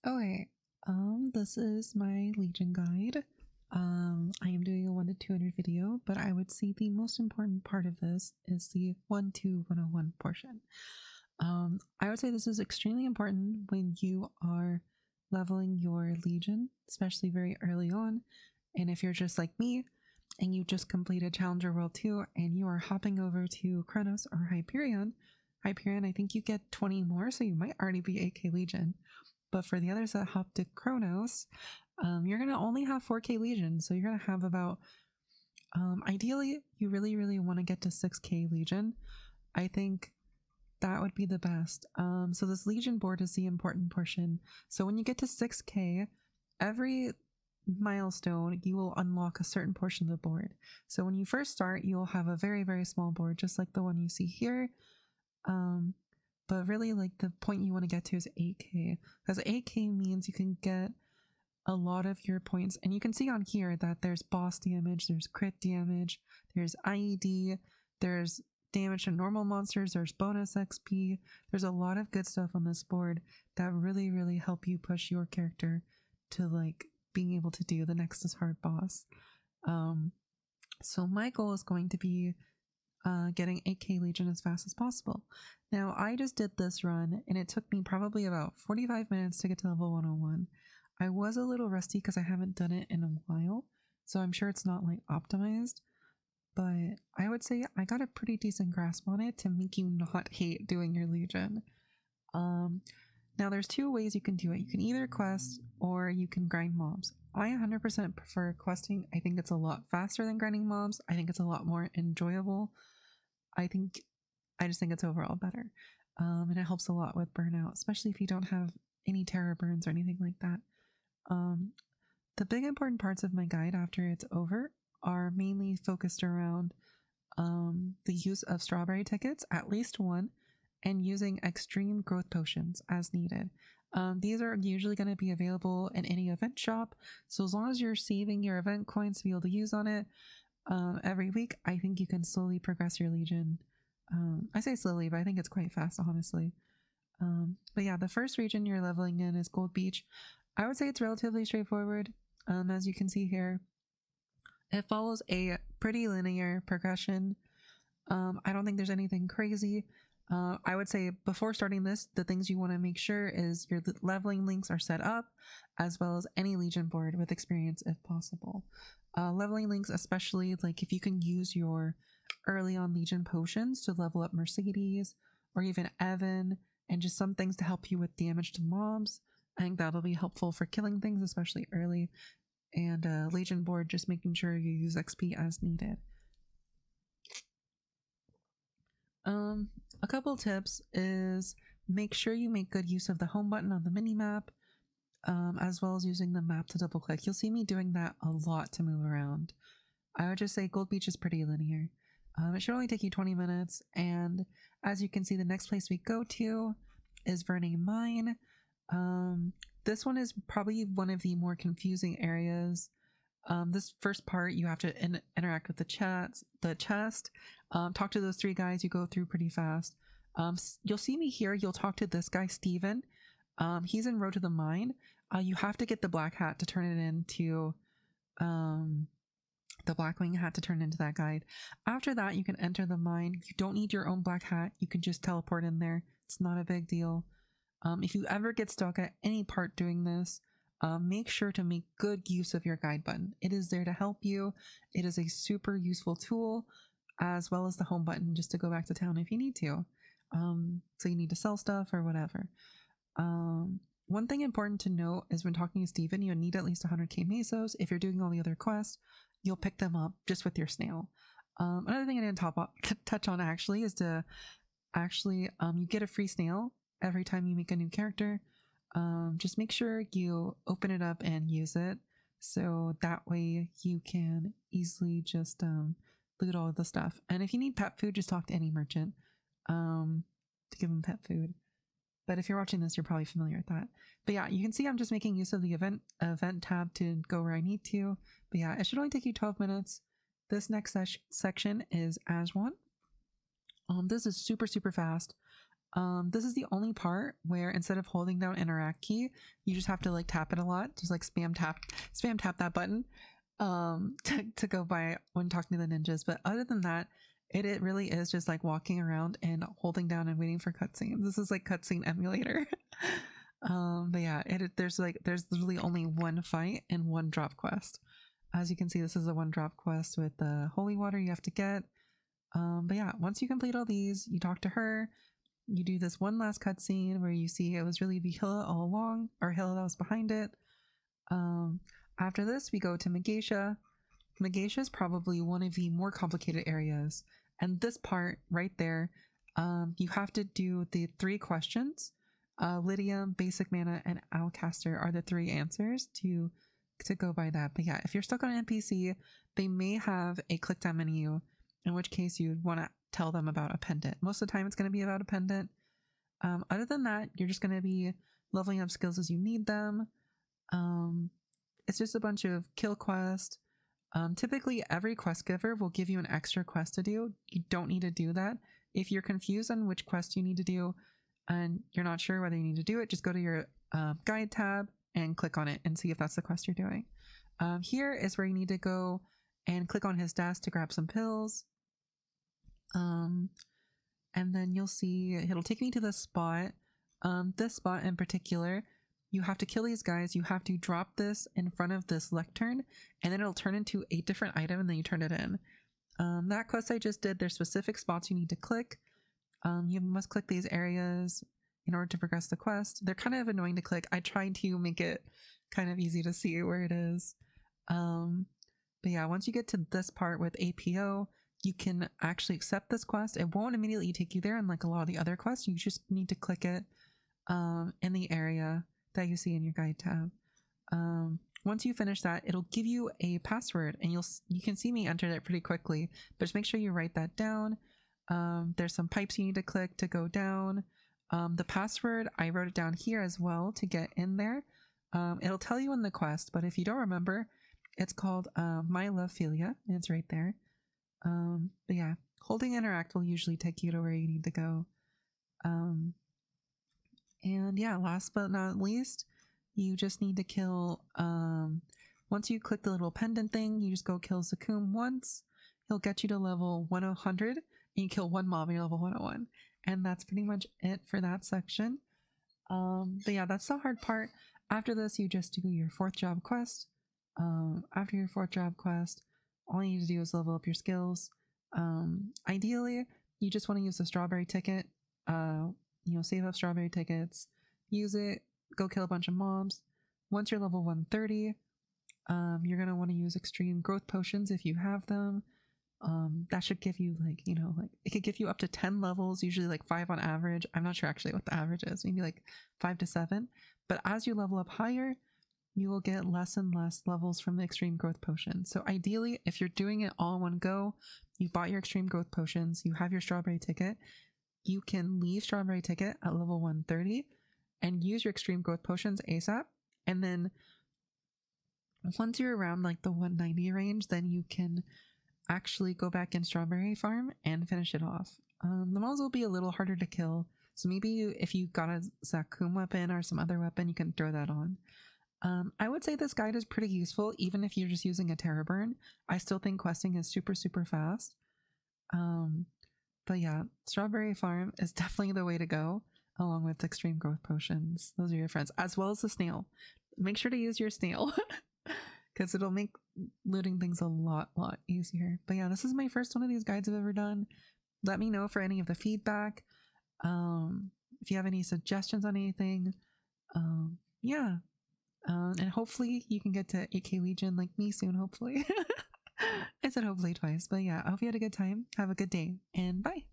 Okay, this is my Legion guide. I am doing a 1 to 200 video, but I would say the most important part of this is the 1 to 101 portion. I would say this is extremely important when you are leveling your Legion, especially very early on. And if you're just like me and you just completed Challenger World 2 and you are hopping over to Kronos or Hyperion, I think you get 20 more, so you might already be 8k Legion. But for the others that hop to Kronos, you're going to only have 4k Legion. So you're going to have about, ideally, you really want to get to 6k Legion. I think that would be the best. So this Legion board is the important portion. So when you get to 6k, every milestone, you will unlock a certain portion of the board. So when you first start, you'll have a very small board, just like the one you see here. But really, like, the point you want to get to is 8k, because 8k means you can get a lot of your points. And you can see on here that there's boss damage, there's crit damage, there's IED, there's damage to normal monsters, there's bonus XP. There's a lot of good stuff on this board that really help you push your character to, like, being able to do the next as hard boss. So my goal is going to be getting 8k Legion as fast as possible. Now, I just did this run and it took me probably about 45 minutes to get to level 101. I was a little rusty because I haven't done it in a while, so I'm sure it's not like optimized, but I would say I got a pretty decent grasp on it to make you not hate doing your Legion. Now there's two ways you can do it. You can either quest or you can grind mobs. I 100% prefer questing. I think it's a lot faster than grinding mobs. I think it's a lot more enjoyable. I just think it's overall better. And it helps a lot with burnout, especially if you don't have any terror burns or anything like that. The big important parts of my guide after it's over are mainly focused around the use of strawberry tickets, at least one, and using extreme growth potions as needed. These are usually going to be available in any event shop, so as long as you're saving your event coins to be able to use on it every week, I think you can slowly progress your Legion. I say slowly, but I think it's quite fast, honestly. But yeah, the first region you're leveling in is Gold Beach. I would say it's relatively straightforward. As you can see here, it follows a pretty linear progression. I don't think there's anything crazy. I would say before starting this, the things you want to make sure is your leveling links are set up, as well as any Legion board with experience if possible. Leveling links, especially like if you can use your early on Legion potions to level up Mercedes or even Evan, and just some things to help you with damage to mobs. I think that'll be helpful for killing things, especially early. And Legion board, just making sure you use XP as needed. A couple tips is make sure you make good use of the home button on the mini-map, as well as using the map to double click. You'll see me doing that a lot to move around. I would just say Gold Beach is pretty linear. It should only take you 20 minutes, and as you can see, the next place we go to is Vernay Mine. This one is probably one of the more confusing areas. This first part, you have to interact with the chest, talk to those three guys you go through pretty fast. You'll see me here, you'll talk to this guy, Steven. He's en route to the mine. You have to get the black hat to turn it into, the Blackwing hat to turn into that guide. After that, you can enter the mine. You don't need your own black hat. You can just teleport in there. It's not a big deal. If you ever get stuck at any part doing this, make sure to make good use of your guide button. It is there to help you. It is a super useful tool, as well as the home button just to go back to town if you need to. So you need to sell stuff or whatever. One thing important to note is when talking to Steven, you need at least 100k mesos. If you're doing all the other quests, you'll pick them up just with your snail. Another thing I didn't touch on actually is to you get a free snail every time you make a new character. Just make sure you open it up and use it, so that way you can easily just loot all of the stuff. And if you need pet food, just talk to any merchant to give them pet food. But if you're watching this, you're probably familiar with that. But yeah, you can see I'm just making use of the event tab to go where I need to. But yeah, it should only take you 12 minutes. This next section is Aswan. This is super fast. This is the only part where instead of holding down interact key, you just have to like tap it a lot, just like spam tap that button to go by when talking to the ninjas. But other than that, it really is just like walking around and holding down and waiting for cutscenes. This is like cutscene emulator. But yeah, there's literally only one fight and one drop quest. As you can see, this is a one drop quest with the holy water you have to get. But yeah, once you complete all these, you talk to her. You do this one last cutscene where you see it was really the Hilla all along, or Hilla that was behind it. After this, we go to Megacia. Megacia is probably one of the more complicated areas. And this part right there, you have to do the 3 questions. Lydium, Basic Mana, and Owlcaster are the 3 answers to go by that. But yeah, if you're stuck on an NPC, they may have a click down menu, in which case you'd want to tell them about a pendant. Most of the time it's going to be about a pendant. Other than that, you're just going to be leveling up skills as you need them. It's just a bunch of kill quests. Typically every quest giver will give you an extra quest to do. You don't need to do that. If you're confused on which quest you need to do and you're not sure whether you need to do it, just go to your guide tab and click on it and see if that's the quest you're doing. Here is where you need to go and click on his desk to grab some pills. And then you'll see it'll take me to this spot. This spot in particular, you have to kill these guys. You have to drop this in front of this lectern, and then it'll turn into a different item, and then you turn it in. That quest I just did, there's specific spots you need to click. You must click these areas in order to progress the quest. They're kind of annoying to click. I tried to make it kind of easy to see where it is. But yeah, once you get to this part with APO, you can actually accept this quest. It won't immediately take you there, unlike a lot of the other quests. You just need to click it in the area that you see in your guide tab. Once you finish that, it'll give you a password, and you can see me enter it pretty quickly, but just make sure you write that down. There's some pipes you need to click to go down. The password, I wrote it down here as well to get in there. It'll tell you in the quest, but if you don't remember, it's called My Love Philia, and it's right there. But yeah, holding interact will usually take you to where you need to go. And yeah, last but not least, you just need to kill, once you click the little pendant thing, you just go kill Zakum once. He'll get you to level 100, and you kill 1 mob and you're level 101. And that's pretty much it for that section. But yeah, that's the hard part. After this, you just do your 4th job quest. After your 4th job quest, all you need to do is level up your skills. Ideally, you just want to use the strawberry ticket. Save up strawberry tickets, use it, go kill a bunch of mobs. Once you're level 130, you're going to want to use extreme growth potions if you have them. That should give you it could give you up to 10 levels, usually like 5 on average. I'm not sure actually what the average is, maybe like 5 to 7. But as you level up higher, you will get less and less levels from the extreme growth potion. So ideally, if you're doing it all in one go, you bought your extreme growth potions, you have your strawberry ticket, you can leave strawberry ticket at level 130 and use your extreme growth potions ASAP. And then once you're around like the 190 range, then you can actually go back in strawberry farm and finish it off. The mobs will be a little harder to kill, so maybe if you got a Zakum weapon or some other weapon, you can throw that on. I would say this guide is pretty useful, even if you're just using a Terra Burn. I still think questing is super, super fast. But yeah, Strawberry Farm is definitely the way to go, along with Extreme Growth Potions. Those are your friends, as well as the snail. Make sure to use your snail, because it'll make looting things a lot easier. But yeah, this is my first one of these guides I've ever done. Let me know for any of the feedback. If you have any suggestions on anything. Yeah. And hopefully you can get to 8K Legion like me soon, hopefully. I said hopefully twice, but yeah, I hope you had a good time. Have a good day, and bye.